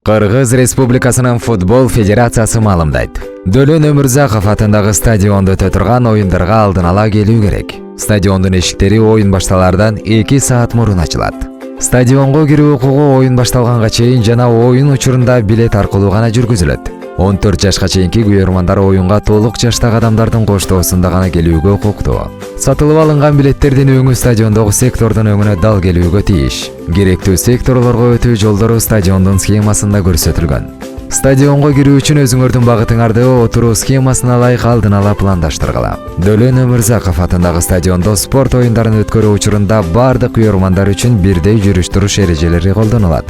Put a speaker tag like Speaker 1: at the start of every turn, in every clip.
Speaker 1: Кыргыз Республикасынын футбол федерациясы маалымдайт. Дөлөн Өмүрзаков атындагы стадиондо өтө турган оюндарга алдын ала келүү керек. Стадиондун эшиктери оюн башталаардан 2 саат мурун ачылат. Стадионго кирүү укугу оюн башталганга чейин жана оюн учурунда билет аркылуу гана жүргүзүлөт. 14 жашка чейинки күйөрмандар оюнга толук жаштагы адамдардын коштоосунда гана келүүгө укуктуу. Сатылып алынган билеттердин өңү стадиондогу сектордун өңүнө дал келүүгө тийиш. Керектүү секторлорго өтүү жолдору стадиондун схемасында көрсөтүлгөн. Стадионго кирүү үчүн өзүңөрдүн багытыңарды отуруу схемасына ылайык алдын ала пландаштыргыла. Дөлөн Өмүрзаков атындагы стадиондо спорт оюндарын өткөрүү учурунда бардык күйөрмандар үчүн бирдей жүрүш-туруш эрежелери колдонулат.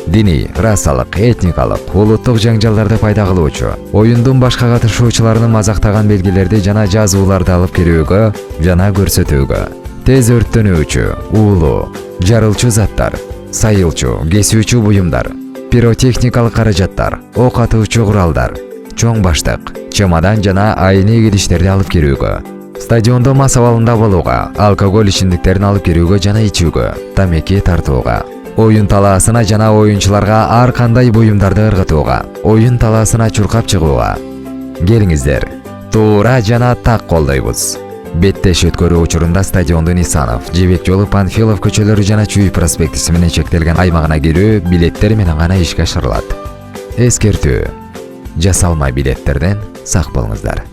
Speaker 1: Диний, расалык, этникалык, улуттук жаңжалдарды пайда кылуучу, оюндун башка катышуучуларынын мазактаган белгилерди жана жазууларды алып кирүүгө жана көрсөтүүгө, тез өрттөнүүчү, уулуу, жарылчу заттар, сайылчу, кесүүчү буюмдар, пиротехникалык каражаттар, ок атуучу куралдар, чоң баштык, чемодан жана айнек идиштерди алып кирүүгө, стадиондо мас абалында болууга, алкоголь ичимдиктерин алып кирүүгө жана ичүүгө, тамеки тартууга, оюн талаасына жана оюнчуларга ар кандай буюмдарды ыргытууга, оюн талаасына чуркап чыгууга. Келиңиздер, туура жана так колдойбуз. Беттеш өткөрүү учурунда стадиондун Исанов, Жибек жолу, Панфилов көчөлөрү жана Чүй проспектиси менен чектелген аймагына кирүү билеттер менен гана ишке ашырылат. Эскертүү: жасалма билеттерден сак болуңуздар.